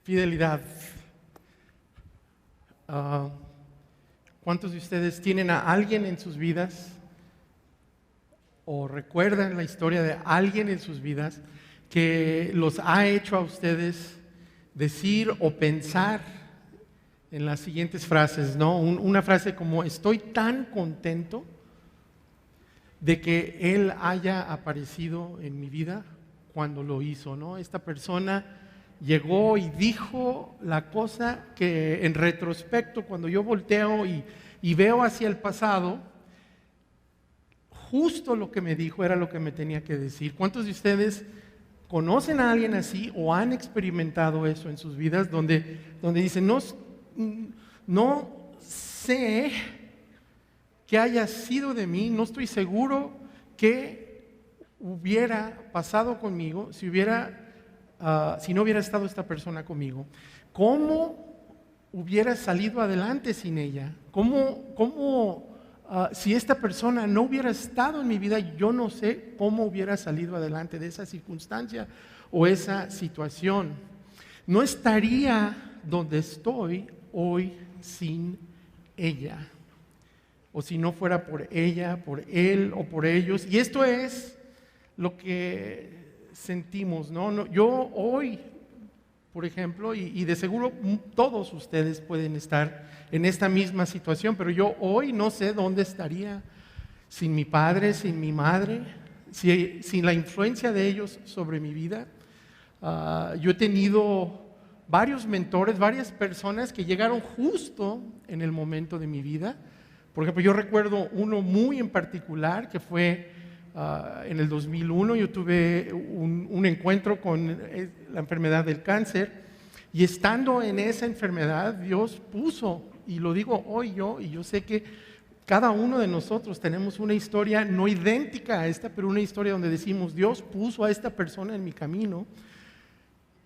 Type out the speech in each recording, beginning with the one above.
Fidelidad. Ah, ¿Cuántos de ustedes tienen a alguien en sus vidas o recuerdan la historia de alguien en sus vidas que los ha hecho a ustedes decir o pensar en las siguientes frases, ¿no? Una frase como: estoy tan contento de que Él haya aparecido en mi vida cuando lo hizo, ¿no? Esta persona llegó y dijo la cosa que en retrospecto, cuando yo volteo y veo hacia el pasado, justo lo que me dijo era lo que me tenía que decir. ¿Cuántos de ustedes conocen a alguien así o han experimentado eso en sus vidas, donde dicen: no sé qué haya sido de mí, no estoy seguro qué hubiera pasado conmigo si no hubiera estado esta persona conmigo? ¿Cómo hubiera salido adelante sin ella? Si esta persona no hubiera estado en mi vida, yo no sé cómo hubiera salido adelante de esa circunstancia o esa situación. No estaría donde estoy hoy sin ella, o si no fuera por ella, por él o por ellos. Y esto es lo que sentimos, ¿no? Yo hoy, por ejemplo, y de seguro todos ustedes pueden estar en esta misma situación, pero yo hoy no sé dónde estaría sin mi padre, sin mi madre, sin la influencia de ellos sobre mi vida. Yo he tenido varios mentores, varias personas que llegaron justo en el momento de mi vida. Por ejemplo, yo recuerdo uno muy en particular que fue en el 2001. Yo tuve un encuentro con la enfermedad del cáncer, y estando en esa enfermedad, Dios puso, y lo digo hoy y yo sé que cada uno de nosotros tenemos una historia no idéntica a esta, pero una historia donde decimos: Dios puso a esta persona en mi camino.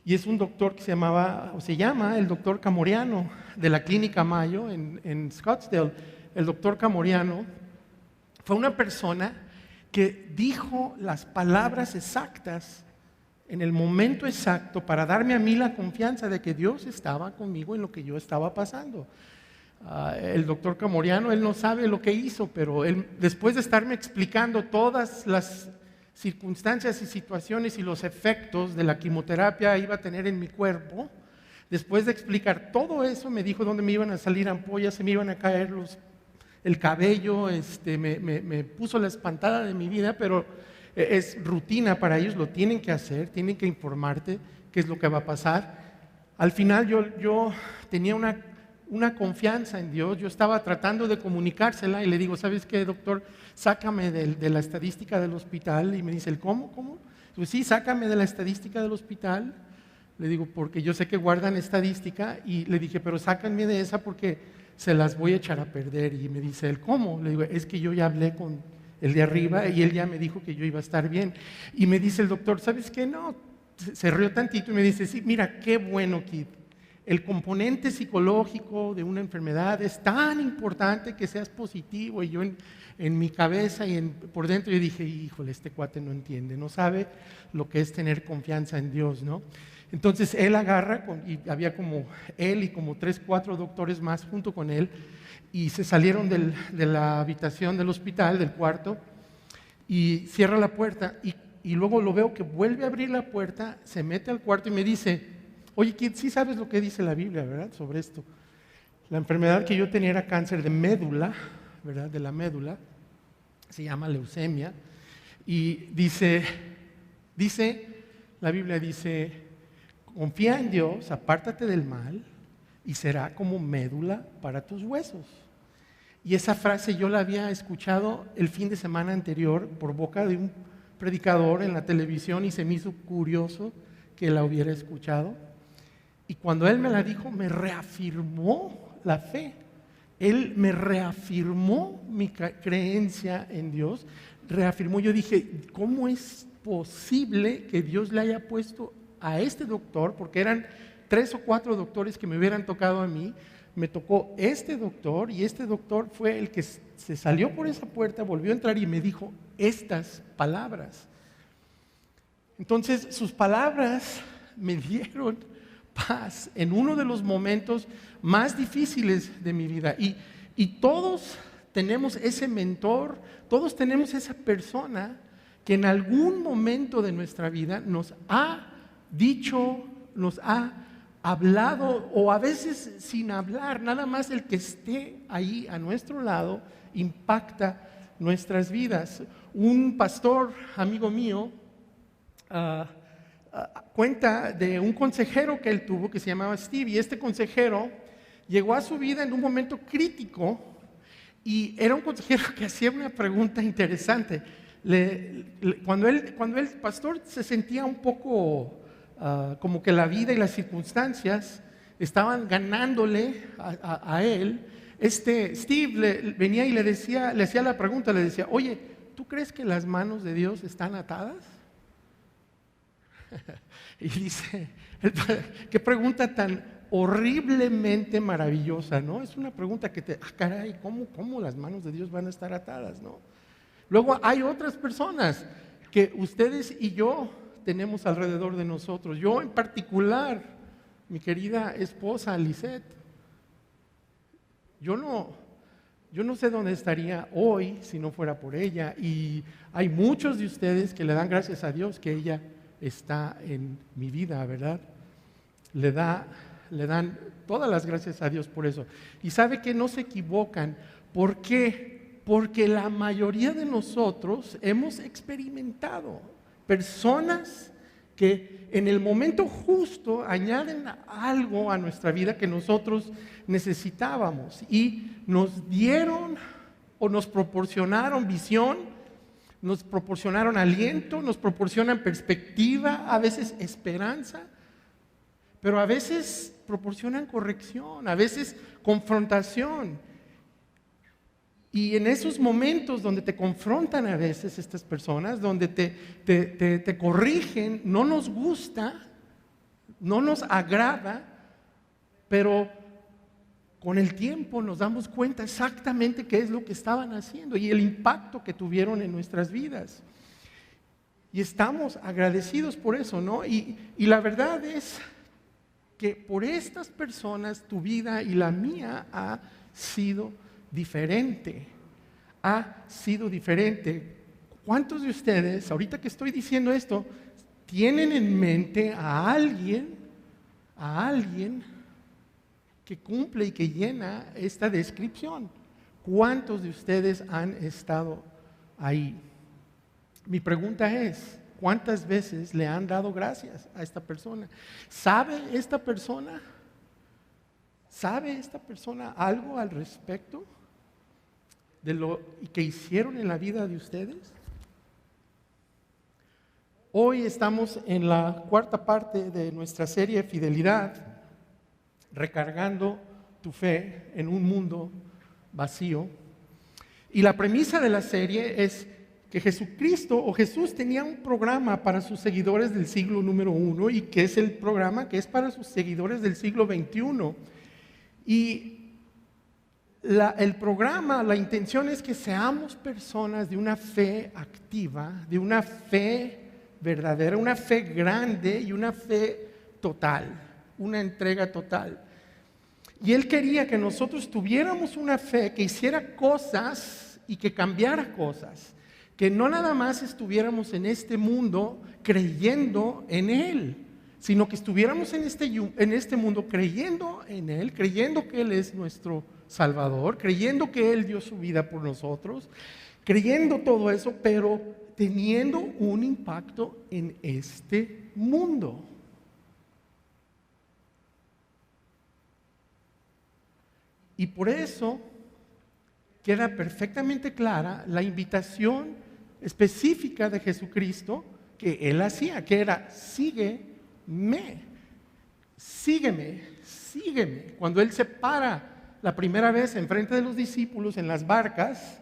Y es un doctor que se llama el doctor Camoriano, de la Clínica Mayo en Scottsdale. El doctor Camoriano fue una persona que dijo las palabras exactas en el momento exacto para darme a mí la confianza de que Dios estaba conmigo en lo que yo estaba pasando. El doctor Camoriano, él no sabe lo que hizo, pero él, después de estarme explicando todas las circunstancias y situaciones y los efectos de la quimioterapia iba a tener en mi cuerpo, después de explicar todo eso, me dijo dónde me iban a salir ampollas, se me iban a caer el cabello, me puso la espantada de mi vida, pero es rutina para ellos, lo tienen que hacer, tienen que informarte qué es lo que va a pasar. Al final yo tenía una confianza en Dios. Yo estaba tratando de comunicársela y le digo: ¿sabes qué, doctor? Sácame de la estadística del hospital. Y me dice: ¿cómo? Pues sí, sácame de la estadística del hospital. Le digo: porque yo sé que guardan estadística. Y le dije: pero sácanme de esa porque se las voy a echar a perder. Y me dice él: ¿cómo? Le digo: es que yo ya hablé con el de arriba y él ya me dijo que yo iba a estar bien. Y me dice el doctor: ¿sabes qué? No, se rió tantito y me dice: sí, mira, qué bueno, Kid. El componente psicológico de una enfermedad es tan importante que seas positivo. Y yo en mi cabeza y por dentro yo dije: híjole, este cuate no entiende, no sabe lo que es tener confianza en Dios, ¿no? Entonces él agarra, y había como él y como 3, 4 doctores más junto con él, y se salieron de la habitación del hospital, del cuarto, y cierra la puerta, y luego lo veo que vuelve a abrir la puerta, se mete al cuarto y me dice: oye, Kid, sí sabes lo que dice la Biblia, ¿verdad?, sobre esto. La enfermedad que yo tenía era cáncer de médula, ¿verdad?, de la médula, se llama leucemia, y la Biblia dice: confía en Dios, apártate del mal, y será como médula para tus huesos. Y esa frase yo la había escuchado el fin de semana anterior por boca de un predicador en la televisión, y se me hizo curioso que la hubiera escuchado. Y cuando él me la dijo, me reafirmó la fe. Él me reafirmó mi creencia en Dios. Yo dije: ¿cómo es posible que Dios le haya puesto a este doctor? Porque eran 3 o 4 doctores que me hubieran tocado a mí. Me tocó este doctor, y este doctor fue el que se salió por esa puerta, volvió a entrar y me dijo estas palabras. Entonces sus palabras me dieron paz en uno de los momentos más difíciles de mi vida. Y todos tenemos ese mentor, todos tenemos esa persona que en algún momento de nuestra vida nos ha dicho, nos ha hablado, o a veces sin hablar, nada más el que esté ahí a nuestro lado impacta nuestras vidas. Un pastor, amigo mío, cuenta de un consejero que él tuvo que se llamaba Steve, y este consejero llegó a su vida en un momento crítico y era un consejero que hacía una pregunta interesante. Cuando el pastor se sentía un poco como que la vida y las circunstancias estaban ganándole a él, Steve venía y le hacía la pregunta, le decía: oye, ¿tú crees que las manos de Dios están atadas? Y dice, qué pregunta tan horriblemente maravillosa, ¿no? Es una pregunta que caray, ¿cómo las manos de Dios van a estar atadas, no? Luego hay otras personas que ustedes y yo tenemos alrededor de nosotros. Yo en particular, mi querida esposa Lisette, yo no sé dónde estaría hoy si no fuera por ella, y hay muchos de ustedes que le dan gracias a Dios que ella está en mi vida, ¿verdad? Le dan todas las gracias a Dios por eso. Y sabe que no se equivocan. ¿Por qué? Porque la mayoría de nosotros hemos experimentado personas que en el momento justo añaden algo a nuestra vida que nosotros necesitábamos, y nos dieron o nos proporcionaron visión, nos proporcionaron aliento, nos proporcionan perspectiva, a veces esperanza, pero a veces proporcionan corrección, a veces confrontación. Y en esos momentos donde te confrontan a veces estas personas, donde te corrigen, no nos gusta, no nos agrada, pero con el tiempo nos damos cuenta exactamente qué es lo que estaban haciendo y el impacto que tuvieron en nuestras vidas. Y estamos agradecidos por eso, ¿no? Y la verdad es que por estas personas tu vida y la mía ha sido diferente. Ha sido diferente. ¿Cuántos de ustedes, ahorita que estoy diciendo esto, tienen en mente a alguien que cumple y que llena esta descripción? ¿Cuántos de ustedes han estado ahí? Mi pregunta es, ¿cuántas veces le han dado gracias a esta persona? ¿Sabe esta persona algo al respecto de lo que hicieron en la vida de ustedes? Hoy estamos en la cuarta parte de nuestra serie Fidelidad, recargando tu fe en un mundo vacío. Y la premisa de la serie es que Jesús tenía un programa para sus seguidores del siglo número 1, y que es el programa que es para sus seguidores del siglo 21. Y el programa, la intención es que seamos personas de una fe activa, de una fe verdadera, una fe grande y una fe total, una entrega total. Y Él quería que nosotros tuviéramos una fe que hiciera cosas y que cambiara cosas, que no nada más estuviéramos en este mundo creyendo en Él, sino que estuviéramos en este mundo creyendo en Él, creyendo que Él es nuestro Salvador, creyendo que Él dio su vida por nosotros, creyendo todo eso, pero teniendo un impacto en este mundo. Y por eso queda perfectamente clara la invitación específica de Jesucristo que Él hacía, que era: sígueme, sígueme, sígueme. Cuando Él se para la primera vez enfrente de los discípulos en las barcas,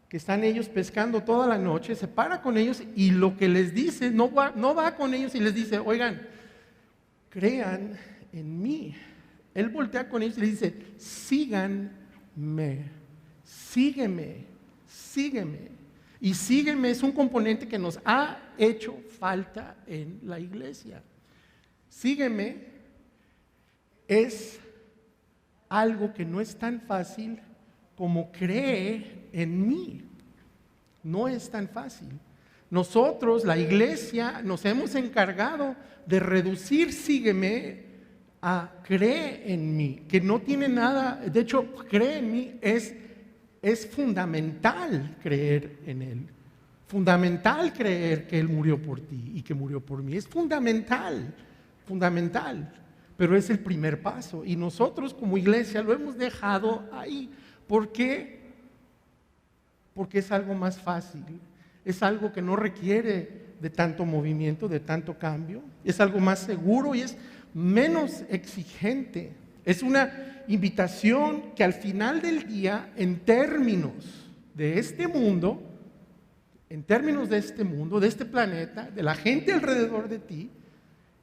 que están ellos pescando toda la noche, se para con ellos y lo que les dice, no va con ellos y les dice: oigan, crean en mí. Él voltea con ellos y les dice: síganme, sígueme, sígueme. Y sígueme es un componente que nos ha hecho falta en la iglesia. Sígueme es algo que no es tan fácil como cree en mí. No es tan fácil. Nosotros, la iglesia, nos hemos encargado de reducir sígueme a cree en mí, que no tiene nada, de hecho, cree en mí es fundamental creer en Él. Fundamental creer que Él murió por ti y que murió por mí. Es fundamental, fundamental. Pero es el primer paso. Y nosotros como iglesia lo hemos dejado ahí. ¿Por qué? Porque es algo más fácil. Es algo que no requiere de tanto movimiento, de tanto cambio. Es algo más seguro y es menos exigente. Es una invitación que al final del día, en términos de este mundo, de este planeta, de la gente alrededor de ti,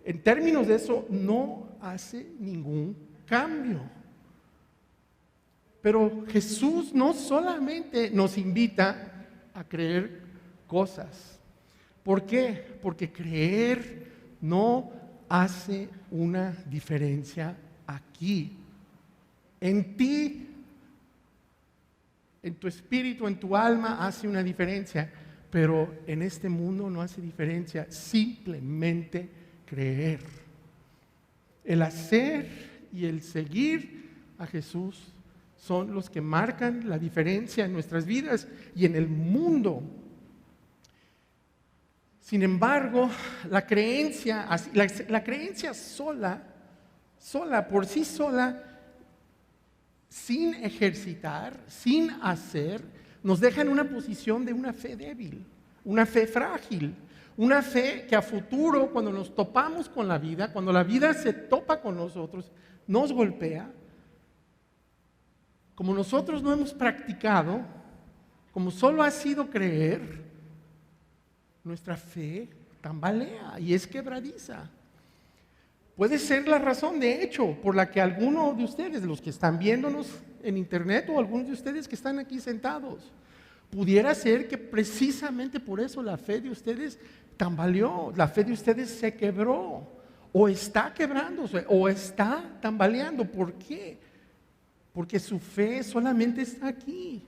en términos de eso, no hace ningún cambio. Pero Jesús no solamente nos invita a creer cosas. ¿Por qué? Porque creer no hace una diferencia aquí. En ti, en tu espíritu, en tu alma hace una diferencia, pero en este mundo no hace diferencia. Simplemente creer. El hacer y el seguir a Jesús son los que marcan la diferencia en nuestras vidas y en el mundo. Sin embargo, la creencia sola, por sí sola, sin ejercitar, sin hacer, nos deja en una posición de una fe débil, una fe frágil, una fe que a futuro, cuando nos topamos con la vida, cuando la vida se topa con nosotros, nos golpea. Como nosotros no hemos practicado, como solo ha sido creer, nuestra fe tambalea y es quebradiza. Puede ser la razón, de hecho, por la que alguno de ustedes, los que están viéndonos en internet o algunos de ustedes que están aquí sentados, pudiera ser que precisamente por eso la fe de ustedes tambaleó, la fe de ustedes se quebró, o está quebrándose, o está tambaleando. ¿Por qué? Porque su fe solamente está aquí.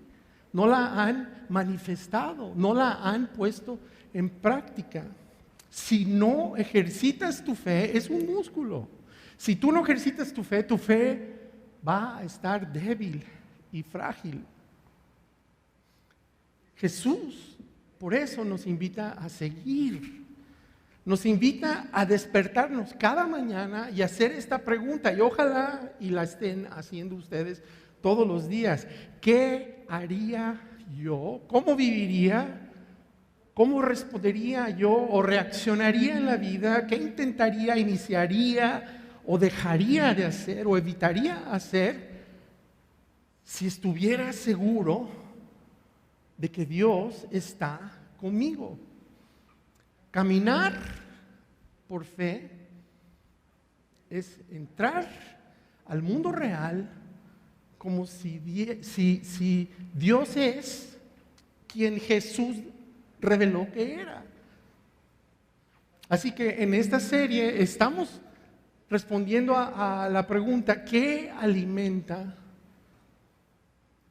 No la han manifestado, no la han puesto en práctica. Si no ejercitas tu fe, es un músculo. Si tú no ejercitas tu fe va a estar débil y frágil. Jesús, por eso nos invita a seguir. Nos invita a despertarnos cada mañana y hacer esta pregunta. Y ojalá y la estén haciendo ustedes todos los días. ¿Qué haría yo? ¿Cómo viviría? ¿Cómo respondería yo o reaccionaría en la vida? ¿Qué intentaría, iniciaría o dejaría de hacer o evitaría hacer si estuviera seguro de que Dios está conmigo? Caminar por fe es entrar al mundo real como si Dios es quien Jesús reveló que era. Así que en esta serie estamos respondiendo a la pregunta: ¿qué alimenta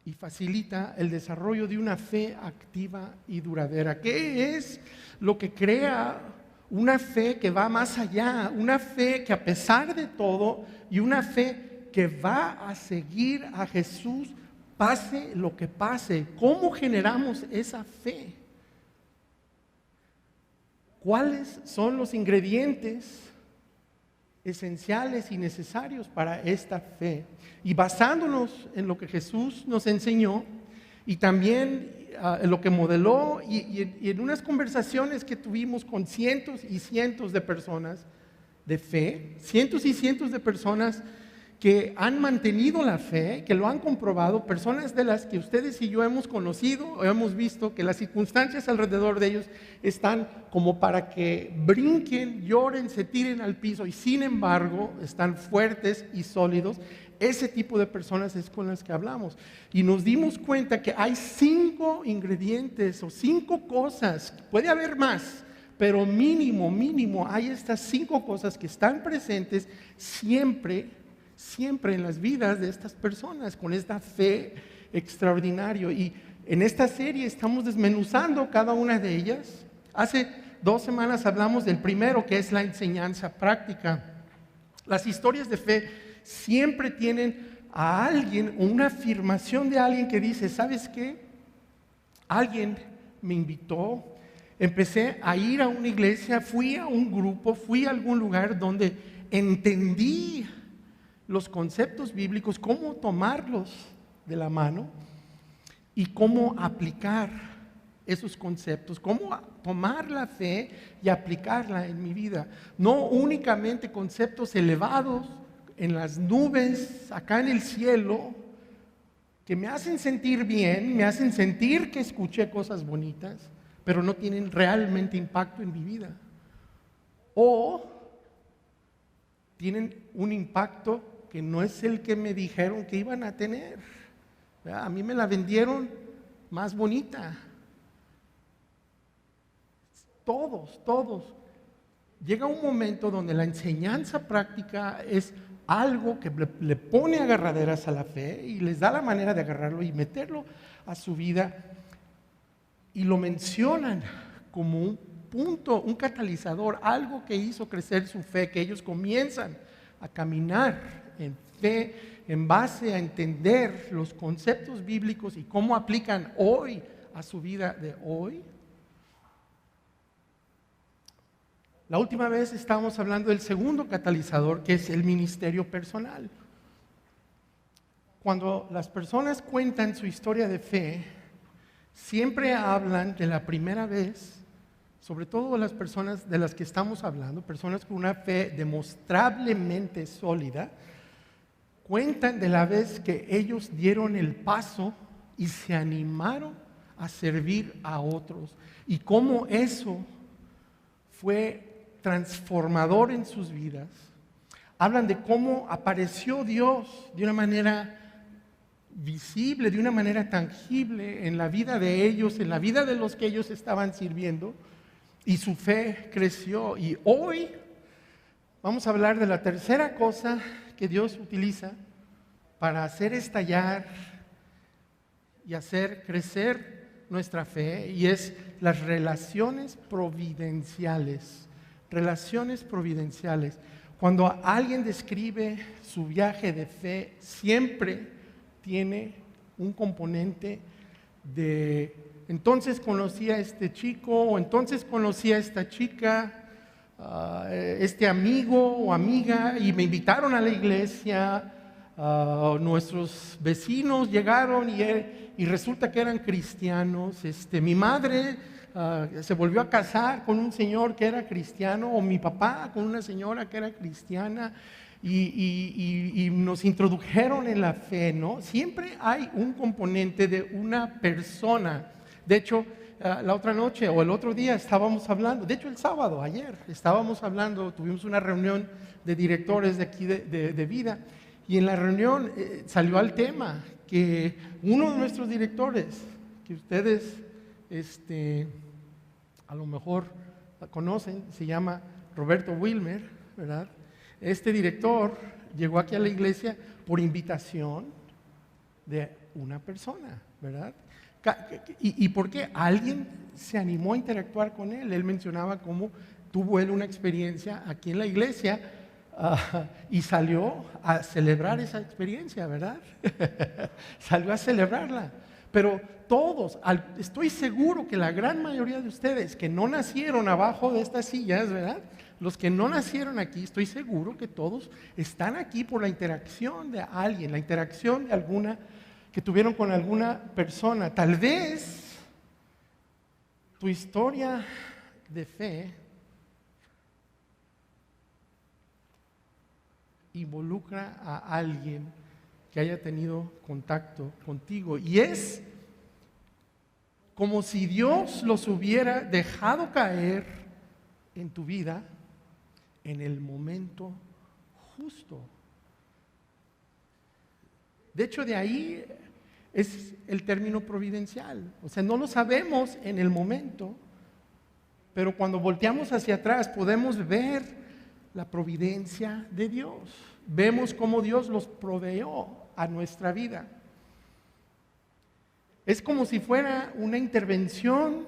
y facilita el desarrollo de una fe activa y duradera? ¿Qué es lo que crea una fe que va más allá? Una fe que a pesar de todo y una fe que va a seguir a Jesús pase lo que pase. ¿Cómo generamos esa fe? ¿Cuáles son los ingredientes esenciales y necesarios para esta fe? Y basándonos en lo que Jesús nos enseñó y también en lo que modeló y en unas conversaciones que tuvimos con cientos y cientos de personas de fe, cientos y cientos de personas que han mantenido la fe, que lo han comprobado, personas de las que ustedes y yo hemos conocido o hemos visto que las circunstancias alrededor de ellos están como para que brinquen, lloren, se tiren al piso y sin embargo están fuertes y sólidos. Ese tipo de personas es con las que hablamos y nos dimos cuenta que hay 5 ingredientes o 5 cosas, puede haber más, pero mínimo hay estas 5 cosas que están presentes siempre siempre en las vidas de estas personas con esta fe extraordinaria. Y en esta serie estamos desmenuzando cada una de ellas. Hace 2 semanas hablamos del primero, que es la enseñanza práctica. Las historias de fe siempre tienen a alguien, una afirmación de alguien que dice, ¿sabes qué? Alguien me invitó, empecé a ir a una iglesia, fui a un grupo, fui a algún lugar donde entendí los conceptos bíblicos, cómo tomarlos de la mano y cómo aplicar esos conceptos, cómo tomar la fe y aplicarla en mi vida. No únicamente conceptos elevados en las nubes, acá en el cielo, que me hacen sentir bien, me hacen sentir que escuché cosas bonitas, pero no tienen realmente impacto en mi vida. O tienen un impacto que no es el que me dijeron que iban a tener. A mí me la vendieron más bonita. Todos. Llega un momento donde la enseñanza práctica es algo que le pone agarraderas a la fe y les da la manera de agarrarlo y meterlo a su vida, y lo mencionan como un punto, un catalizador, algo que hizo crecer su fe, que ellos comienzan a caminar en fe en base a entender los conceptos bíblicos y cómo aplican hoy a su vida de hoy. La última vez estábamos hablando del segundo catalizador, que es el ministerio personal. Cuando las personas cuentan su historia de fe, siempre hablan de la primera vez, sobre todo las personas de las que estamos hablando, personas con una fe demostrablemente sólida, cuentan de la vez que ellos dieron el paso y se animaron a servir a otros, y cómo eso fue transformador en sus vidas. Hablan de cómo apareció Dios de una manera visible, de una manera tangible en la vida de ellos, en la vida de los que ellos estaban sirviendo, y su fe creció. Y hoy vamos a hablar de la tercera cosa que Dios utiliza para hacer estallar y hacer crecer nuestra fe, y es las relaciones providenciales. Relaciones providenciales. Cuando alguien describe su viaje de fe, siempre tiene un componente de entonces conocí a este chico, o entonces conocí a esta chica, este amigo o amiga, y me invitaron a la iglesia. Nuestros vecinos llegaron y resulta que eran cristianos. Mi madre se volvió a casar con un señor que era cristiano, o mi papá con una señora que era cristiana, y nos introdujeron en la fe, ¿no? Siempre hay un componente de una persona. De hecho, la otra noche o el otro día estábamos hablando, de hecho el sábado, ayer, estábamos hablando, tuvimos una reunión de directores de aquí de vida, y en la reunión salió al tema que uno de nuestros directores, que ustedes a lo mejor conocen, se llama Roberto Wilmer, ¿verdad? Este director llegó aquí a la iglesia por invitación de una persona, ¿verdad? ¿Y por qué? Alguien se animó a interactuar con él. Él mencionaba cómo tuvo él una experiencia aquí en la iglesia y salió a celebrar esa experiencia, ¿verdad? Salió a celebrarla. Pero todos, estoy seguro que la gran mayoría de ustedes que no nacieron abajo de estas sillas, ¿verdad? Los que no nacieron aquí, estoy seguro que todos están aquí por la interacción de alguien, la interacción de alguna que tuvieron con alguna persona. Tal vez tu historia de fe involucra a alguien que haya tenido contacto contigo, y es como si Dios los hubiera dejado caer en tu vida en el momento justo. De hecho, de ahí es el término providencial. O sea, no lo sabemos en el momento, pero cuando volteamos hacia atrás podemos ver la providencia de Dios. Vemos cómo Dios los proveó a nuestra vida. Es como si fuera una intervención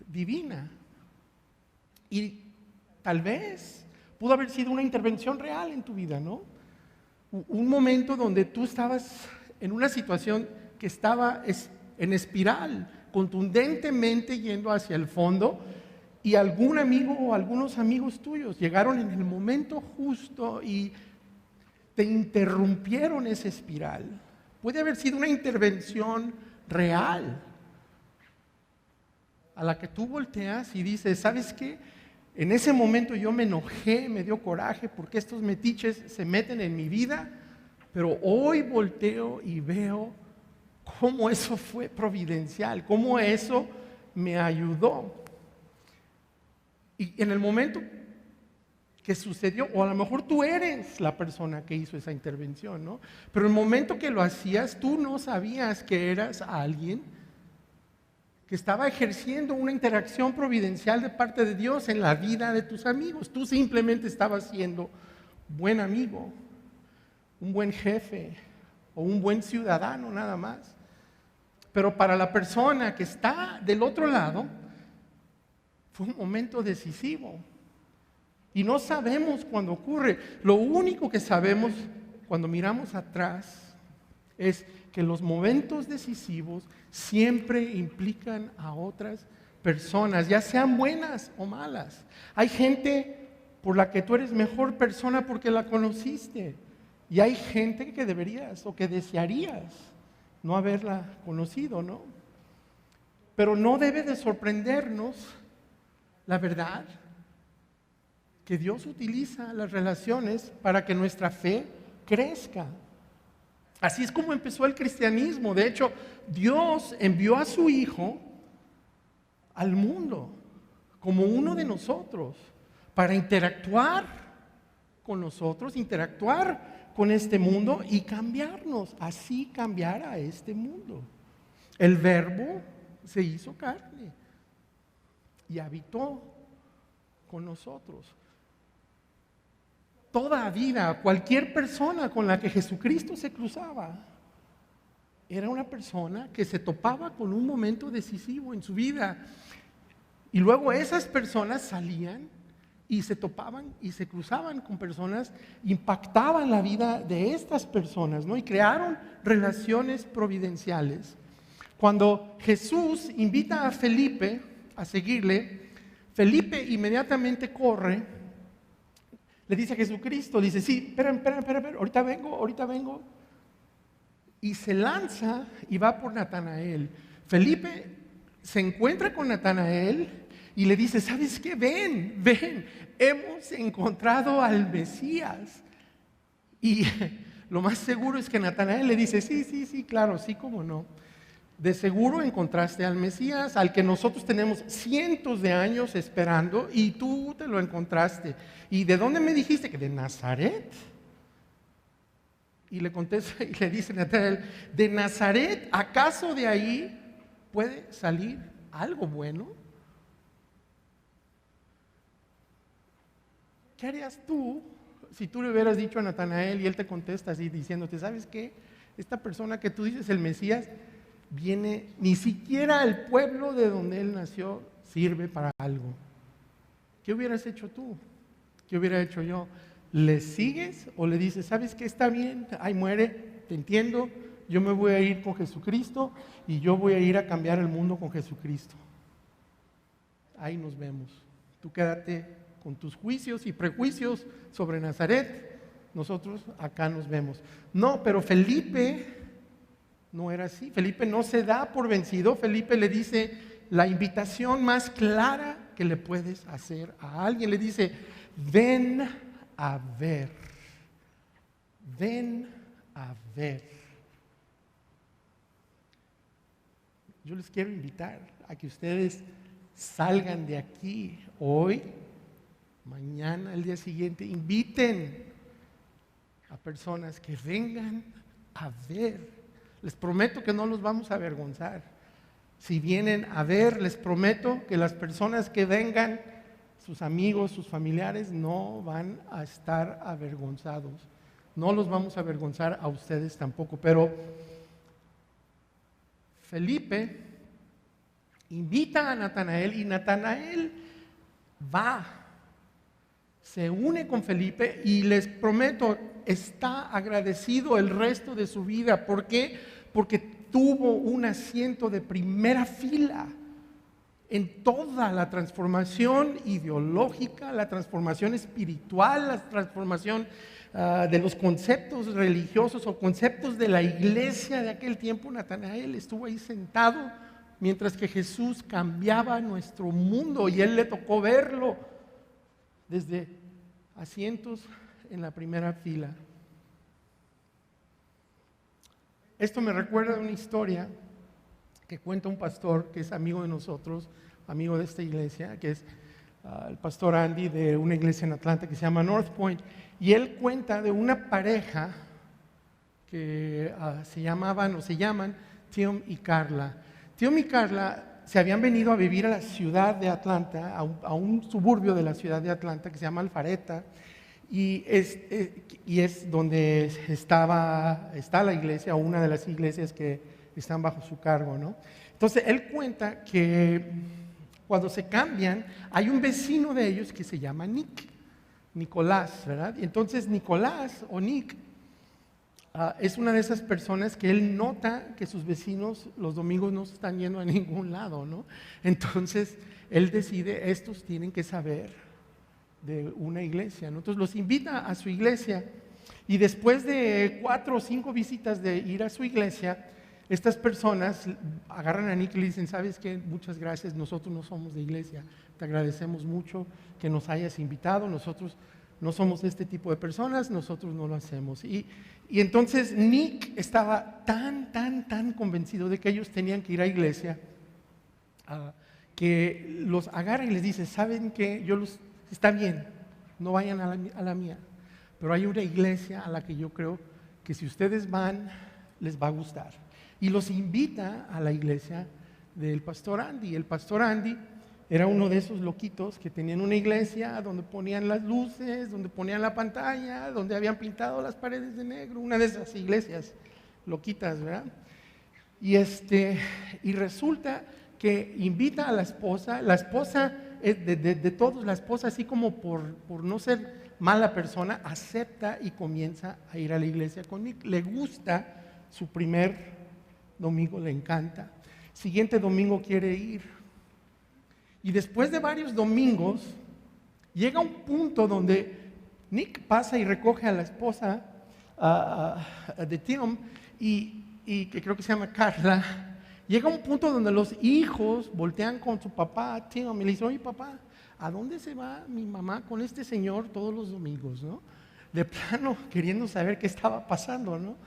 divina. Y tal vez pudo haber sido una intervención real en tu vida, ¿no? Un momento donde tú estabas en una situación que estaba en espiral, contundentemente yendo hacia el fondo, y algún amigo o algunos amigos tuyos llegaron en el momento justo y te interrumpieron esa espiral. Puede haber sido una intervención real a la que tú volteas y dices, ¿sabes qué? En ese momento yo me enojé, me dio coraje porque estos metiches se meten en mi vida, pero hoy volteo y veo cómo eso fue providencial, cómo eso me ayudó. Y en el momento que sucedió, o a lo mejor tú eres la persona que hizo esa intervención, ¿no? Pero en el momento que lo hacías, tú no sabías que eras alguien que estaba ejerciendo una interacción providencial de parte de Dios en la vida de tus amigos. Tú simplemente estabas siendo buen amigo, un buen jefe o un buen ciudadano nada más. Pero para la persona que está del otro lado, fue un momento decisivo. Y no sabemos cuándo ocurre. Lo único que sabemos cuando miramos atrás es que los momentos decisivos siempre implican a otras personas, ya sean buenas o malas. Hay gente por la que tú eres mejor persona porque la conociste. Y hay gente que deberías o que desearías no haberla conocido, ¿no? Pero no debe de sorprendernos la verdad que Dios utiliza las relaciones para que nuestra fe crezca. Así es como empezó el cristianismo. De hecho, Dios envió a su Hijo al mundo como uno de nosotros para interactuar con nosotros, interactuar con este mundo y cambiarnos, así cambiar a este mundo. El Verbo se hizo carne y habitó con nosotros. Toda vida, cualquier persona con la que Jesucristo se cruzaba, era una persona que se topaba con un momento decisivo en su vida. Y luego esas personas salían y se topaban y se cruzaban con personas, impactaban la vida de estas personas, ¿no? Y crearon relaciones providenciales. Cuando Jesús invita a Felipe a seguirle, Felipe inmediatamente corre. Le dice a Jesucristo, dice, sí, espera, ahorita vengo. Y se lanza y va por Natanael. Felipe se encuentra con Natanael y le dice, ¿sabes qué? Ven, hemos encontrado al Mesías. Y lo más seguro es que Natanael le dice, sí, claro, sí, cómo no. De seguro encontraste al Mesías, al que nosotros tenemos cientos de años esperando, y tú te lo encontraste. ¿Y de dónde me dijiste? Que de Nazaret. Y le contesta y le dice Natanael, ¿de Nazaret? ¿Acaso de ahí puede salir algo bueno? ¿Qué harías tú si tú le hubieras dicho a Natanael y él te contesta así diciéndote, ¿sabes qué? Esta persona que tú dices, el Mesías, viene, ni siquiera el pueblo de donde él nació sirve para algo. ¿Qué hubieras hecho tú? ¿Qué hubiera hecho yo? ¿Le sigues o le dices, sabes qué? Está bien, ahí muere, te entiendo, yo me voy a ir con Jesucristo y yo voy a ir a cambiar el mundo con Jesucristo? Ahí nos vemos. Tú quédate con tus juicios y prejuicios sobre Nazaret, nosotros acá nos vemos. No, pero Felipe no era así. Felipe no se da por vencido. Felipe le dice la invitación más clara que le puedes hacer a alguien. Le dice, ven a ver. Ven a ver. Yo les quiero invitar a que ustedes salgan de aquí hoy, mañana, el día siguiente. Inviten a personas que vengan a ver. Les prometo que no los vamos a avergonzar. Si vienen a ver, les prometo que las personas que vengan sus amigos, sus familiares no van a estar avergonzados. No los vamos a avergonzar a ustedes tampoco. Pero Felipe invita a Natanael y Natanael va, se une con Felipe y les prometo, está agradecido el resto de su vida. ¿Por qué? Porque tuvo un asiento de primera fila en toda la transformación ideológica, la transformación espiritual, la transformación de los conceptos religiosos o conceptos de la iglesia de aquel tiempo. Natanael estuvo ahí sentado mientras que Jesús cambiaba nuestro mundo y él le tocó verlo desde asientos en la primera fila. Esto me recuerda a una historia que cuenta un pastor que es amigo de nosotros, amigo de esta iglesia, que es el pastor Andy de una iglesia en Atlanta que se llama North Point, y él cuenta de una pareja que se llaman Tim y Carla. Tim y Carla se habían venido a vivir a la ciudad de Atlanta, a un suburbio de la ciudad de Atlanta que se llama Alpharetta, y es donde está la iglesia, o una de las iglesias que están bajo su cargo, ¿no? Entonces él cuenta que cuando se cambian, hay un vecino de ellos que se llama Nicolás, ¿verdad? Y entonces Nicolás o Nick es una de esas personas que él nota que sus vecinos los domingos no se están yendo a ningún lado, ¿no? Entonces él decide, estos tienen que saber de una iglesia, ¿no? Entonces los invita a su iglesia y después de 4 o 5 visitas de ir a su iglesia, estas personas agarran a Nick y le dicen, ¿sabes qué? Muchas gracias, nosotros no somos de iglesia, te agradecemos mucho que nos hayas invitado, nosotros no somos este tipo de personas, nosotros no lo hacemos. Y entonces Nick estaba tan convencido de que ellos tenían que ir a iglesia, que los agarra y les dice, ¿saben qué? Está bien, no vayan a la mía, pero hay una iglesia a la que yo creo que si ustedes van, les va a gustar. Y los invita a la iglesia del pastor Andy. El pastor Andy era uno de esos loquitos que tenían una iglesia donde ponían las luces, donde ponían la pantalla, donde habían pintado las paredes de negro, una de esas iglesias loquitas, ¿verdad? Y resulta que invita a la esposa de todos, la esposa así como por no ser mala persona, acepta y comienza a ir a la iglesia con Nick. Le gusta su primer domingo, le encanta. Siguiente domingo quiere ir. Y después de varios domingos, llega un punto donde Nick pasa y recoge a la esposa de Tim y que creo que se llama Carla. Llega un punto donde los hijos voltean con su papá, Tim, y le dicen, oye papá, ¿a dónde se va mi mamá con este señor todos los domingos, no? De plano, queriendo saber qué estaba pasando, ¿no?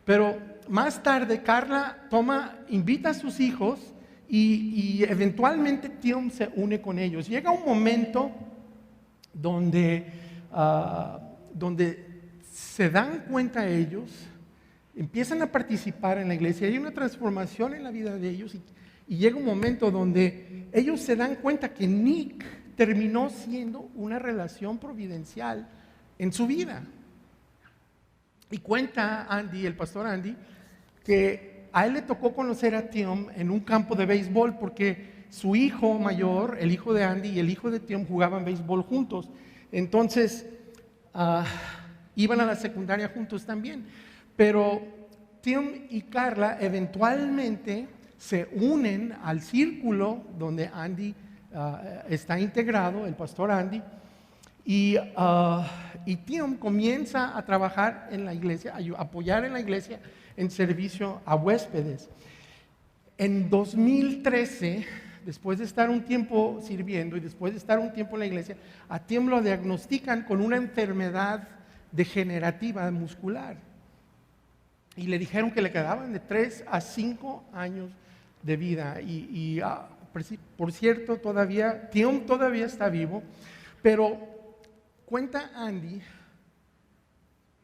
Pero más tarde Carla invita a sus hijos y eventualmente Tim se une con ellos. Llega un momento donde se dan cuenta ellos, empiezan a participar en la iglesia, hay una transformación en la vida de ellos y llega un momento donde ellos se dan cuenta que Nick terminó siendo una relación providencial en su vida. Y cuenta Andy, el pastor Andy, que a él le tocó conocer a Tim en un campo de béisbol porque su hijo mayor, el hijo de Andy y el hijo de Tim jugaban béisbol juntos. Entonces, iban a la secundaria juntos también. Pero Tim y Carla eventualmente se unen al círculo donde Andy está integrado, el pastor Andy, y Tim comienza a trabajar en la iglesia, a apoyar en la iglesia en servicio a huéspedes. En 2013, después de estar un tiempo sirviendo y después de estar un tiempo en la iglesia, a Tim lo diagnostican con una enfermedad degenerativa muscular. Y le dijeron que le quedaban de 3 a 5 años de vida. Por cierto, Tim todavía está vivo, pero cuenta Andy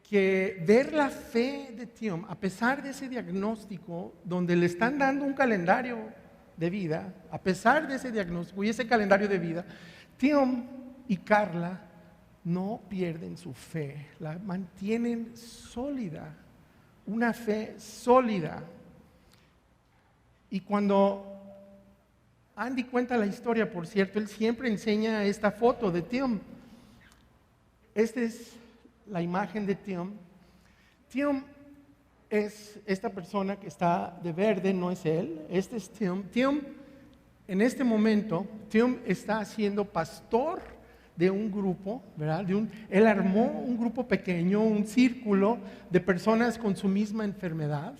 que ver la fe de Tim, a pesar de ese diagnóstico, donde le están dando un calendario de vida, a pesar de ese diagnóstico y ese calendario de vida, Tim y Carla no pierden su fe, la mantienen sólida, una fe sólida. Y cuando Andy cuenta la historia, por cierto, él siempre enseña esta foto de Tim. Esta es la imagen de Tim. Tim es esta persona que está de verde, no es él. Este es Tim. Tim, en este momento, Tim está siendo pastor de un grupo, ¿verdad? Él armó un grupo pequeño, un círculo de personas con su misma enfermedad.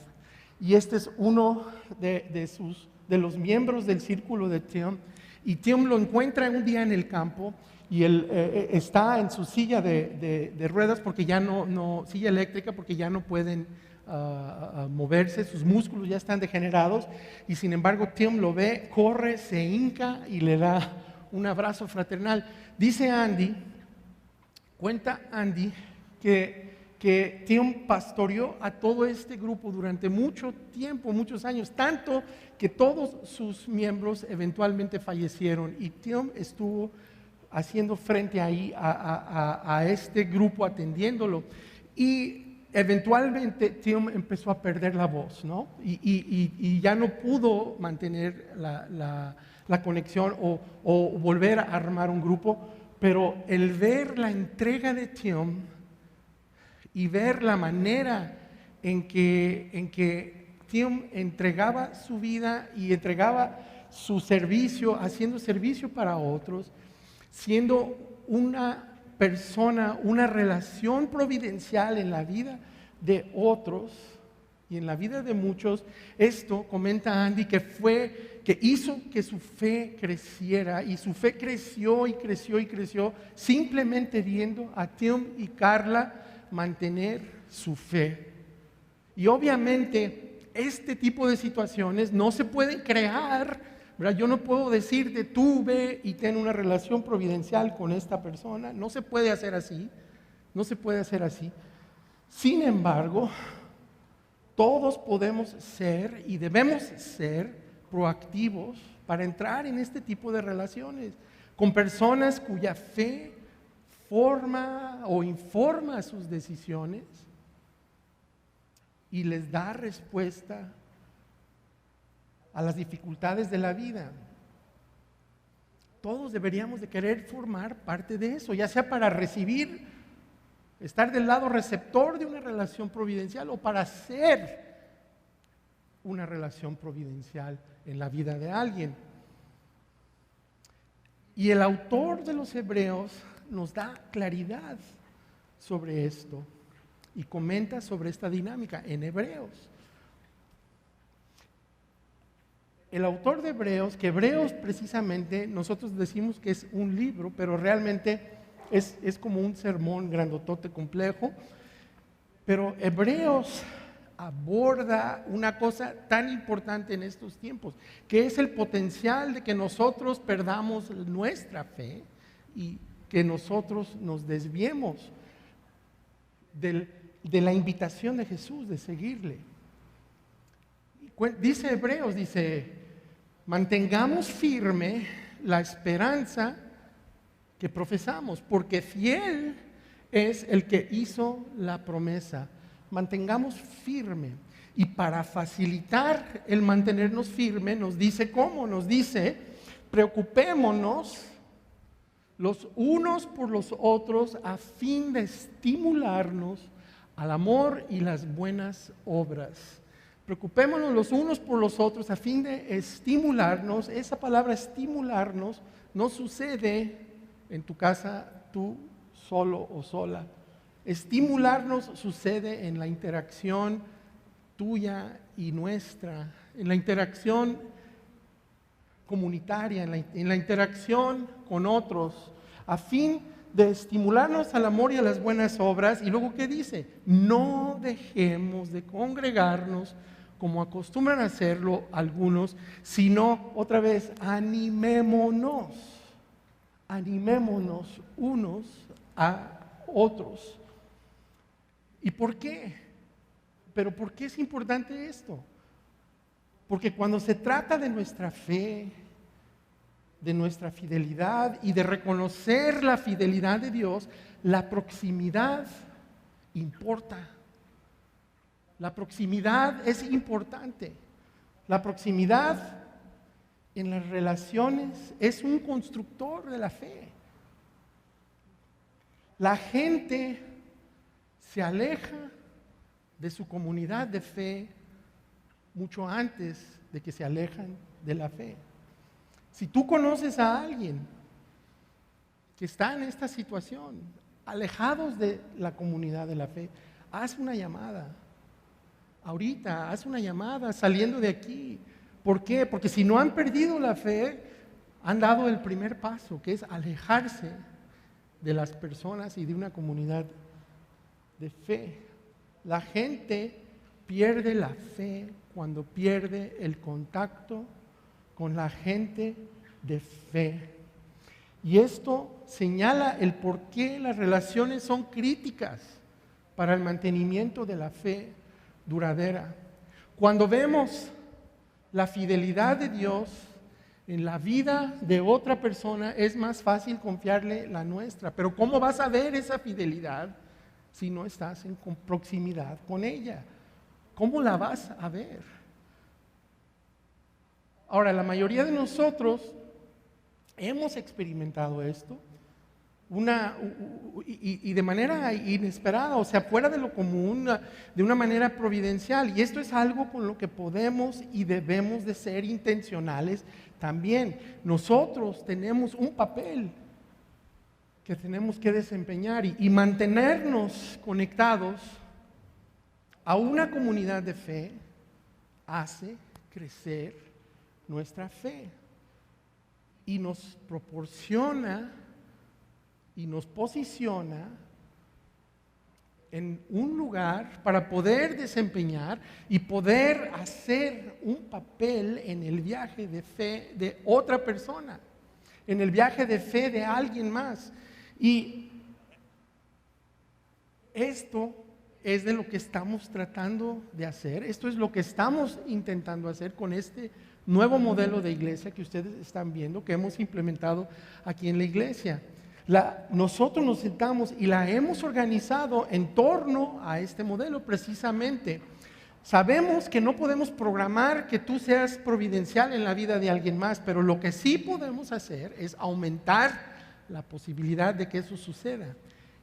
Y este es uno de los miembros del círculo de Tim. Y Tim lo encuentra un día en el campo y él está en su silla de ruedas porque ya silla eléctrica, porque ya no pueden moverse, sus músculos ya están degenerados. Y sin embargo Tim lo ve, corre, se hinca y le da un abrazo fraternal. Dice Andy, cuenta Andy que Tim pastoreó a todo este grupo durante mucho tiempo, muchos años, tanto que todos sus miembros eventualmente fallecieron y Tim estuvo haciendo frente ahí a este grupo, atendiéndolo. Y eventualmente Tim empezó a perder la voz, ¿no? Y ya no pudo mantener la conexión o volver a armar un grupo, pero el ver la entrega de Tim y ver la manera en que Tim entregaba su vida y entregaba su servicio, haciendo servicio para otros, siendo una persona, una relación providencial en la vida de otros y en la vida de muchos. Esto, comenta Andy, que hizo que su fe creciera, y su fe creció y creció y creció simplemente viendo a Tim y Carla mantener su fe. Y obviamente este tipo de situaciones no se pueden crear, ¿verdad? Yo no puedo decirte, tú ve y ten una relación providencial con esta persona. No se puede hacer así, no se puede hacer así. Sin embargo, todos podemos ser y debemos ser proactivos para entrar en este tipo de relaciones con personas cuya fe forma o informa sus decisiones y les da respuesta a las dificultades de la vida. Todos deberíamos de querer formar parte de eso, ya sea para recibir, estar del lado receptor de una relación providencial o para ser una relación providencial en la vida de alguien. Y el autor de los Hebreos nos da claridad sobre esto y comenta sobre esta dinámica en Hebreos. El autor de Hebreos, que Hebreos precisamente nosotros decimos que es un libro, pero realmente es como un sermón grandotote complejo, pero Hebreos aborda una cosa tan importante en estos tiempos, que es el potencial de que nosotros perdamos nuestra fe y que nosotros nos desviemos de la invitación de Jesús de seguirle. Dice Hebreos, mantengamos firme la esperanza que profesamos, porque fiel es el que hizo la promesa. Mantengamos firme. Y para facilitar el mantenernos firme, nos dice cómo, nos dice, preocupémonos los unos por los otros a fin de estimularnos al amor y las buenas obras. Preocupémonos los unos por los otros a fin de estimularnos. Esa palabra estimularnos no sucede en tu casa tú solo o sola. Estimularnos sucede en la interacción tuya y nuestra, en la interacción comunitaria, en la interacción con otros, a fin de estimularnos al amor y a las buenas obras. Y luego, ¿qué dice? No dejemos de congregarnos como acostumbran a hacerlo algunos, sino, otra vez, animémonos unos a otros. ¿Y por qué? ¿Pero por qué es importante esto? Porque cuando se trata de nuestra fe, de nuestra fidelidad y de reconocer la fidelidad de Dios, la proximidad importa. La proximidad es importante. La proximidad en las relaciones es un constructor de la fe. La gente se aleja de su comunidad de fe mucho antes de que se alejan de la fe. Si tú conoces a alguien que está en esta situación, alejados de la comunidad de la fe, haz una llamada. Ahorita, haz una llamada saliendo de aquí. ¿Por qué? Porque si no han perdido la fe, han dado el primer paso, que es alejarse de las personas y de una comunidad de fe. La gente pierde la fe cuando pierde el contacto con la gente de fe. Y esto señala el por qué las relaciones son críticas para el mantenimiento de la fe duradera. Cuando vemos la fidelidad de Dios en la vida de otra persona, es más fácil confiarle la nuestra. Pero ¿cómo vas a ver esa fidelidad si no estás en proximidad con ella? ¿Cómo la vas a ver? Ahora, la mayoría de nosotros hemos experimentado esto y de manera inesperada, o sea, fuera de lo común, de una manera providencial. Y esto es algo con lo que podemos y debemos de ser intencionales también. Nosotros tenemos un papel que tenemos que desempeñar y mantenernos conectados a una comunidad de fe hace crecer nuestra fe y nos proporciona y nos posiciona en un lugar para poder desempeñar y poder hacer un papel en el viaje de fe de otra persona, en el viaje de fe de alguien más. Y esto es de lo que estamos tratando de hacer, esto es lo que estamos intentando hacer con este nuevo modelo de iglesia que ustedes están viendo, que hemos implementado aquí en la iglesia. Nosotros nos sentamos y la hemos organizado en torno a este modelo precisamente. Sabemos que no podemos programar que tú seas providencial en la vida de alguien más, pero lo que sí podemos hacer es aumentar la posibilidad de que eso suceda.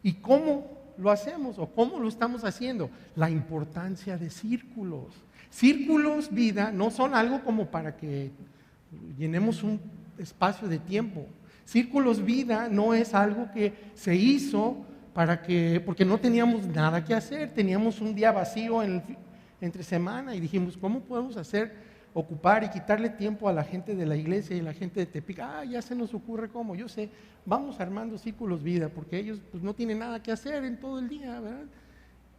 ¿Y cómo lo hacemos o cómo lo estamos haciendo? La importancia de círculos. Círculos vida no son algo como para que llenemos un espacio de tiempo. Círculos vida no es algo que se hizo porque no teníamos nada que hacer, teníamos un día vacío entre semana y dijimos, ¿cómo podemos ocupar y quitarle tiempo a la gente de la iglesia y a la gente de Tepic? Ya se nos ocurre cómo, yo sé, vamos armando círculos vida, porque ellos pues, no tienen nada que hacer en todo el día, ¿verdad?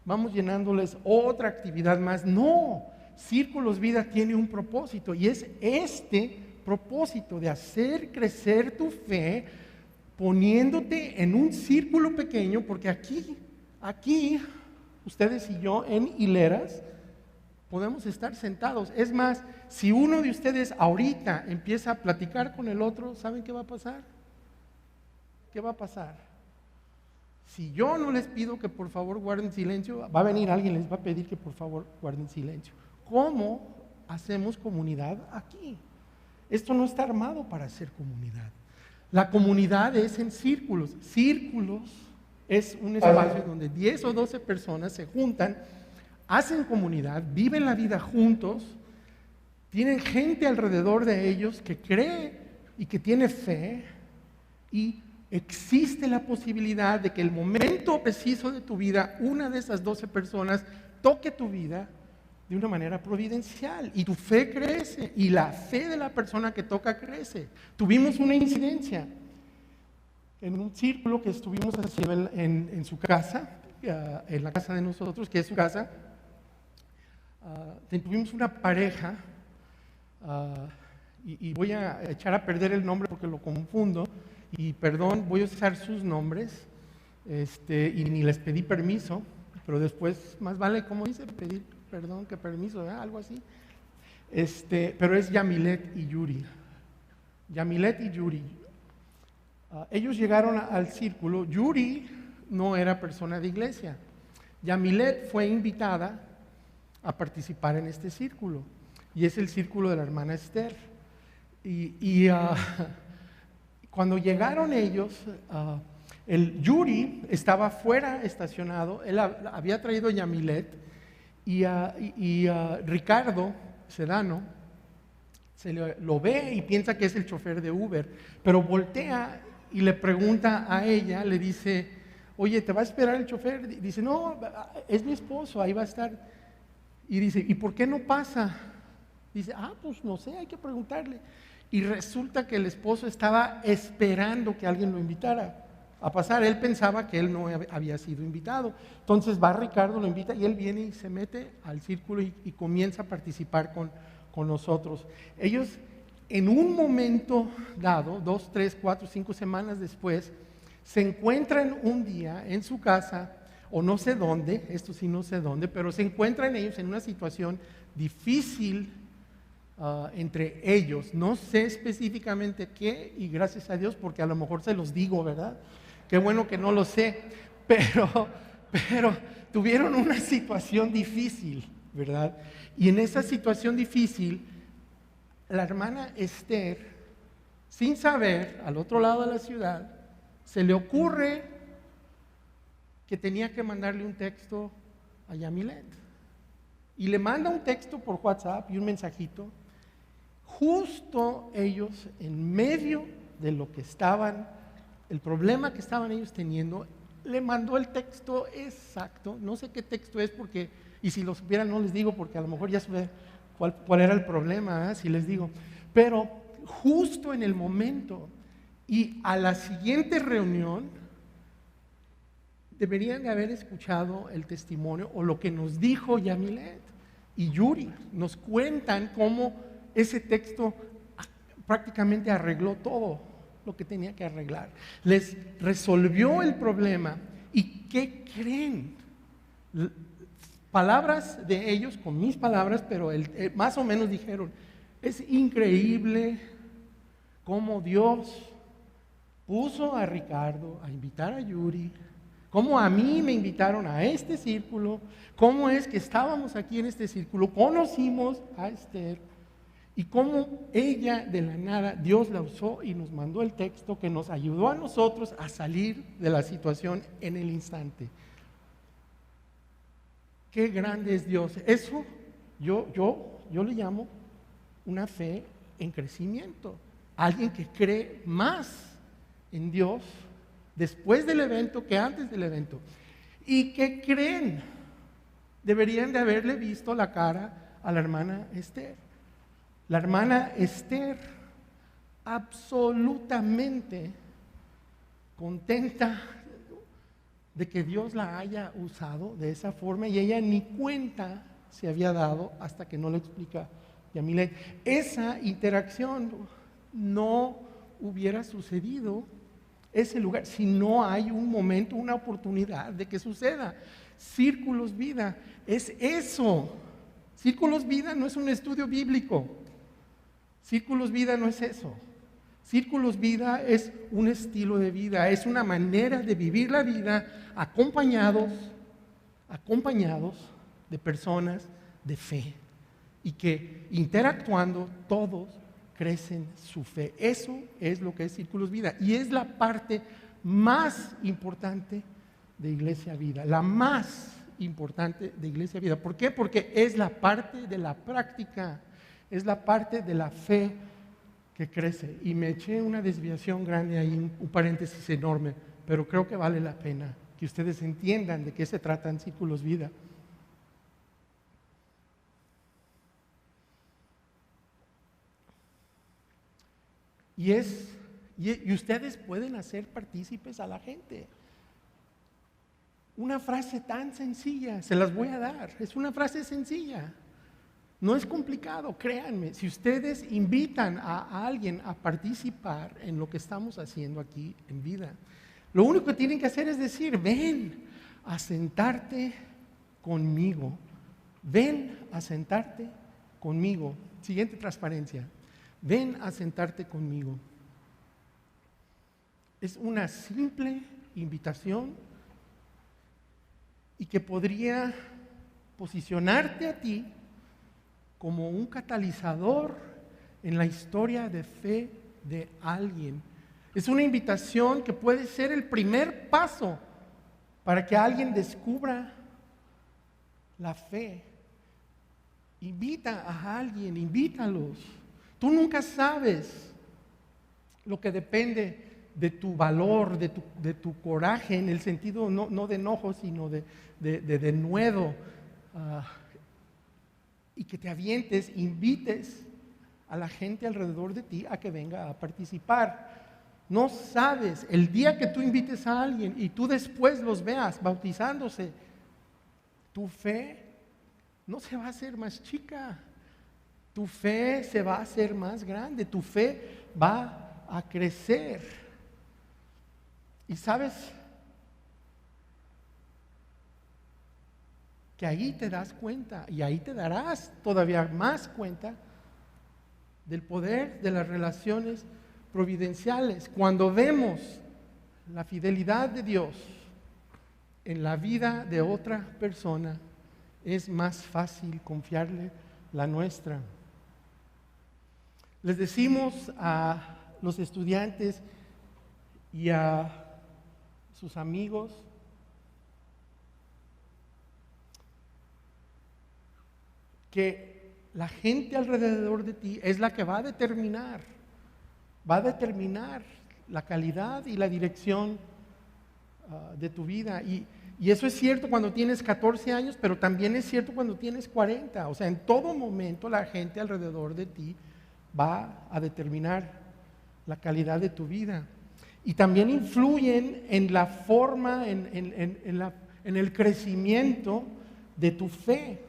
Vamos llenándoles otra actividad más. No, Círculos Vida tiene un propósito y es este propósito de hacer crecer tu fe poniéndote en un círculo pequeño, porque aquí, ustedes y yo en hileras, podemos estar sentados. Es más, si uno de ustedes ahorita empieza a platicar con el otro, ¿saben qué va a pasar? ¿Qué va a pasar? Si yo no les pido que por favor guarden silencio, va a venir alguien y les va a pedir que por favor guarden silencio. ¿Cómo hacemos comunidad aquí? Esto no está armado para hacer comunidad. La comunidad es en círculos. Círculos es un espacio donde 10 o 12 personas se juntan, hacen comunidad, viven la vida juntos, tienen gente alrededor de ellos que cree y que tiene fe, y existe la posibilidad de que el momento preciso de tu vida, una de esas 12 personas toque tu vida de una manera providencial y tu fe crece y la fe de la persona que toca crece. Tuvimos una incidencia en un círculo que estuvimos haciendo en su casa, en la casa de nosotros, que es su casa. Tuvimos una pareja, y voy a echar a perder el nombre porque lo confundo, y perdón, voy a usar sus nombres, y ni les pedí permiso, pero después, más vale, como dice, pedir perdón que permiso, algo así. Pero es Yamilet y Yuri. Yamilet y Yuri. Ellos llegaron al círculo. Yuri no era persona de iglesia. Yamilet fue invitada a participar en este círculo, y es el círculo de la hermana Esther. Cuando llegaron ellos, el Yuri estaba fuera estacionado. Él había traído a Yamilet, y Ricardo Sedano lo ve y piensa que es el chofer de Uber, pero voltea y le pregunta a ella, le dice: oye, ¿te va a esperar el chofer? Dice: no, es mi esposo, ahí va a estar. Y dice: ¿y por qué no pasa? Dice: pues no sé, hay que preguntarle. Y resulta que el esposo estaba esperando que alguien lo invitara a pasar. Él pensaba que él no había sido invitado. Entonces va Ricardo, lo invita, y él viene y se mete al círculo y comienza a participar con nosotros. Ellos, en un momento dado, 2, 3, 4, 5 semanas después, se encuentran un día en su casa, o no sé dónde, esto sí no sé dónde, pero se encuentran ellos en una situación difícil entre ellos. No sé específicamente qué, y gracias a Dios, porque a lo mejor se los digo, ¿verdad? Qué bueno que no lo sé, pero tuvieron una situación difícil, ¿verdad? Y en esa situación difícil, la hermana Esther, sin saber, al otro lado de la ciudad, se le ocurre que tenía que mandarle un texto a Yamilet. Y le manda un texto por WhatsApp y un mensajito. Justo ellos, en medio de lo que estaban, el problema que estaban ellos teniendo, le mandó el texto exacto. No sé qué texto es, porque, y si lo supieran no les digo, porque a lo mejor ya saben cuál era el problema, si les digo. Pero justo en el momento, y a la siguiente reunión, deberían de haber escuchado el testimonio o lo que nos dijo Yamilet y Yuri. Nos cuentan cómo ese texto prácticamente arregló todo lo que tenía que arreglar. Les resolvió el problema. ¿Y qué creen? Palabras de ellos con mis palabras, pero más o menos dijeron: es increíble cómo Dios puso a Ricardo a invitar a Yuri, cómo a mí me invitaron a este círculo, cómo es que estábamos aquí en este círculo, conocimos a Esther, y cómo ella de la nada, Dios la usó y nos mandó el texto que nos ayudó a nosotros a salir de la situación en el instante. Qué grande es Dios. Eso yo le llamo una fe en crecimiento. Alguien que cree más en Dios después del evento que antes del evento. ¿Y qué creen? Deberían de haberle visto la cara a la hermana Esther. La hermana Esther, absolutamente contenta de que Dios la haya usado de esa forma, y ella ni cuenta se había dado hasta que no lo explica Yamilet. Esa interacción no hubiera sucedido, ese lugar, si no hay un momento, una oportunidad de que suceda. Círculos Vida es eso. Círculos Vida no es un estudio bíblico. Círculos Vida no es eso. Círculos Vida es un estilo de vida, es una manera de vivir la vida acompañados de personas de fe, y que interactuando todos crecen su fe. Eso es lo que es Círculos Vida, y es la parte más importante de Iglesia Vida, la más importante de Iglesia Vida. ¿Por qué? Porque es la parte de la práctica, es la parte de la fe que crece. Y me eché una desviación grande ahí, un paréntesis enorme, pero creo que vale la pena que ustedes entiendan de qué se tratan Círculos Vida. Y ustedes pueden hacer partícipes a la gente. Una frase tan sencilla, se las voy a dar, es una frase sencilla. No es complicado, créanme. Si ustedes invitan a alguien a participar en lo que estamos haciendo aquí en Vida, lo único que tienen que hacer es decir: ven a sentarte conmigo. Ven a sentarte conmigo. Siguiente transparencia. ven a sentarte conmigo. Es una simple invitación y que podría posicionarte a ti como un catalizador en la historia de fe de alguien. Es una invitación que puede ser el primer paso para que alguien descubra la fe. Invita a alguien, invítalos. Tú nunca sabes lo que depende de tu valor, de tu coraje, en el sentido no de enojo, sino de denuedo. Y que te avientes, invites a la gente alrededor de ti a que venga a participar. No sabes, el día que tú invites a alguien y tú después los veas bautizándose, tu fe no se va a hacer más chica, tu fe se va a hacer más grande, tu fe va a crecer. Y sabes que ahí te das cuenta y ahí te darás todavía más cuenta del poder de las relaciones providenciales. Cuando vemos la fidelidad de Dios en la vida de otra persona, es más fácil confiarle la nuestra. Les decimos a los estudiantes y a sus amigos que la gente alrededor de ti es la que va a determinar la calidad y la dirección de tu vida. Y eso es cierto cuando tienes 14 años, pero también es cierto cuando tienes 40. O sea, en todo momento la gente alrededor de ti va a determinar la calidad de tu vida. Y también influyen en la forma, en el crecimiento de tu fe.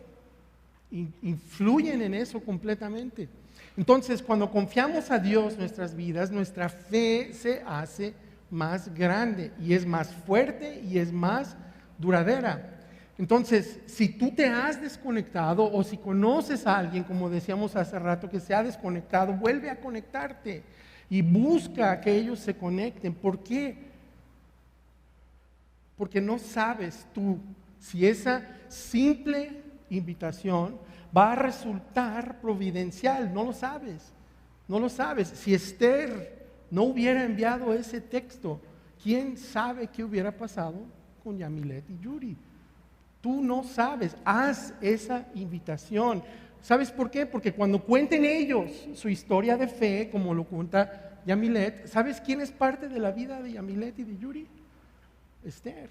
Influyen en eso completamente. Entonces, cuando confiamos a Dios nuestras vidas, nuestra fe se hace más grande y es más fuerte y es más duradera. Entonces, si tú te has desconectado o si conoces a alguien, como decíamos hace rato, que se ha desconectado, vuelve a conectarte y busca que ellos se conecten. ¿Por qué? Porque no sabes tú si esa simple invitación va a resultar providencial. No lo sabes. Si Esther no hubiera enviado ese texto, ¿quién sabe qué hubiera pasado con Yamilet y Yuri? Tú no sabes. Haz esa invitación. ¿Sabes por qué? Porque cuando cuenten ellos su historia de fe, como lo cuenta Yamilet, ¿sabes quién es parte de la vida de Yamilet y de Yuri? Esther.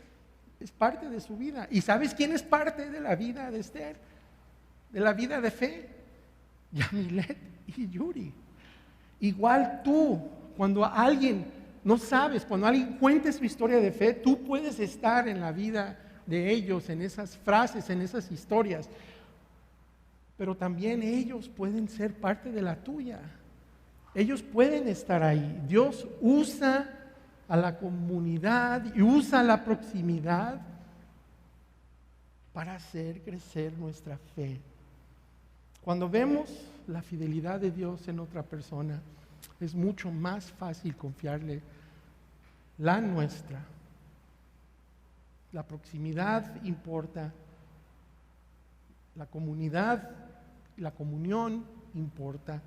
Es parte de su vida. ¿Y sabes quién es parte de la vida de Esther? De la vida de fe. Yamilet y Yuri. Igual tú, cuando alguien no sabes, cuando alguien cuente su historia de fe, tú puedes estar en la vida de ellos, en esas frases, en esas historias. Pero también ellos pueden ser parte de la tuya. Ellos pueden estar ahí. Dios usa a la comunidad y usa la proximidad para hacer crecer nuestra fe. Cuando vemos la fidelidad de Dios en otra persona, es mucho más fácil confiarle la nuestra. La proximidad importa, la comunidad, la comunión importa,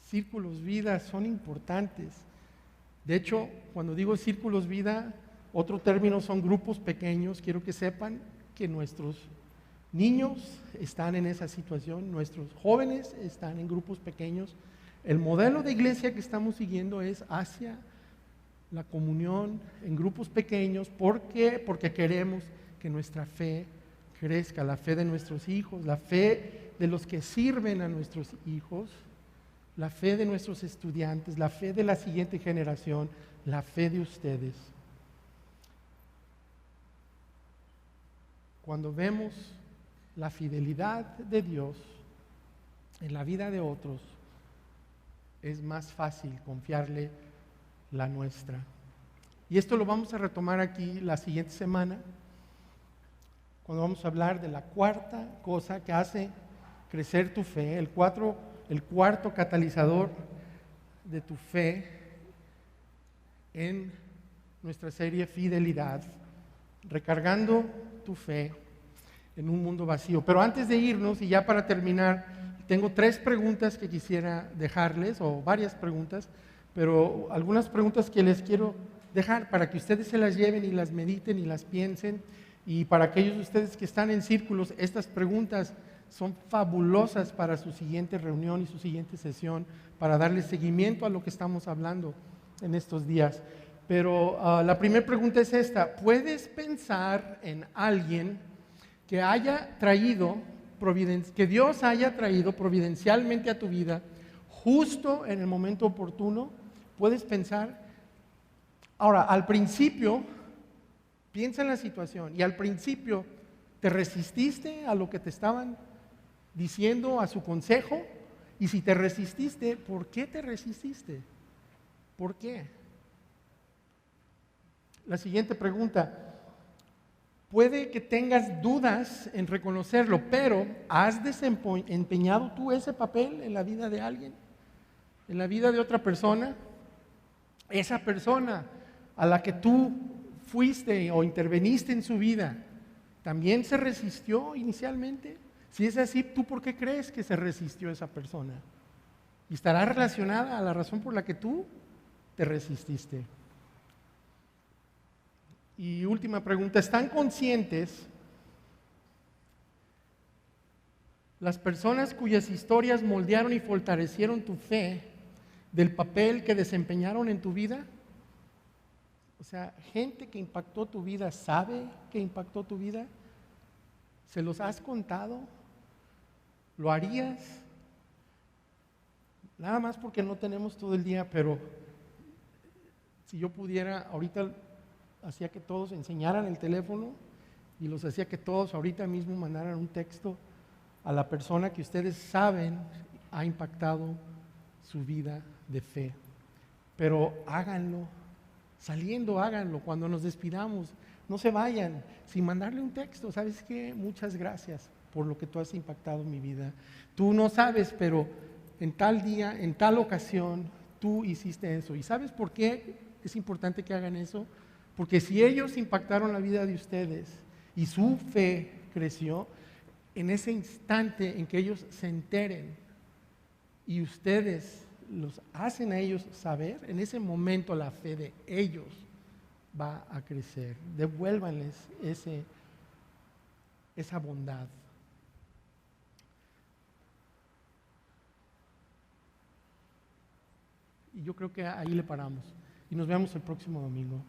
círculos vida son importantes. De hecho, cuando digo círculos vida, otro término son grupos pequeños. Quiero que sepan que nuestros niños están en esa situación, nuestros jóvenes están en grupos pequeños. El modelo de iglesia que estamos siguiendo es hacia la comunión en grupos pequeños. ¿Por qué? Porque queremos que nuestra fe crezca, la fe de nuestros hijos, la fe de los que sirven a nuestros hijos, la fe de nuestros estudiantes, la fe de la siguiente generación, la fe de ustedes. Cuando vemos la fidelidad de Dios en la vida de otros, es más fácil confiarle la nuestra. Y esto lo vamos a retomar aquí la siguiente semana, cuando vamos a hablar de la cuarta cosa que hace crecer tu fe. El el cuarto catalizador de tu fe en nuestra serie Fidelidad, recargando tu fe en un mundo vacío. Pero antes de irnos, y ya para terminar, tengo 3 preguntas que quisiera dejarles, o varias preguntas, pero algunas preguntas que les quiero dejar para que ustedes se las lleven y las mediten y las piensen. Y para aquellos de ustedes que están en círculos, estas preguntas son fabulosas para su siguiente reunión y su siguiente sesión, para darle seguimiento a lo que estamos hablando en estos días. Pero la primera pregunta es esta: ¿puedes pensar en alguien que haya traído, que Dios haya traído providencialmente a tu vida justo en el momento oportuno? ¿Puedes pensar? Ahora, al principio, piensa en la situación, y al principio te resististe a lo que te estaban diciendo, a su consejo, y si te resististe, ¿por qué te resististe? ¿Por qué? La siguiente pregunta: puede que tengas dudas en reconocerlo, pero ¿has desempeñado tú ese papel en la vida de alguien? ¿En la vida de otra persona? Esa persona a la que tú fuiste o interveniste en su vida, ¿también se resistió inicialmente? Si es así, ¿tú por qué crees que se resistió esa persona? Y estará relacionada a la razón por la que tú te resististe. Y última pregunta: ¿están conscientes las personas cuyas historias moldearon y fortalecieron tu fe del papel que desempeñaron en tu vida? O sea, gente que impactó tu vida, ¿sabe que impactó tu vida? ¿Se los has contado? ¿Lo harías? Nada más porque no tenemos todo el día, pero si yo pudiera, ahorita hacía que todos enseñaran el teléfono y los hacía que todos ahorita mismo mandaran un texto a la persona que ustedes saben ha impactado su vida de fe. Pero háganlo, saliendo háganlo, cuando nos despidamos, no se vayan sin mandarle un texto. ¿Sabes qué? Muchas gracias por lo que tú has impactado mi vida. Tú no sabes, pero en tal día, en tal ocasión, tú hiciste eso. ¿Y sabes por qué es importante que hagan eso? Porque si ellos impactaron la vida de ustedes y su fe creció, en ese instante en que ellos se enteren y ustedes los hacen a ellos saber, en ese momento la fe de ellos va a crecer. Devuélvanles esa bondad. Y yo creo que ahí le paramos. Y nos vemos el próximo domingo.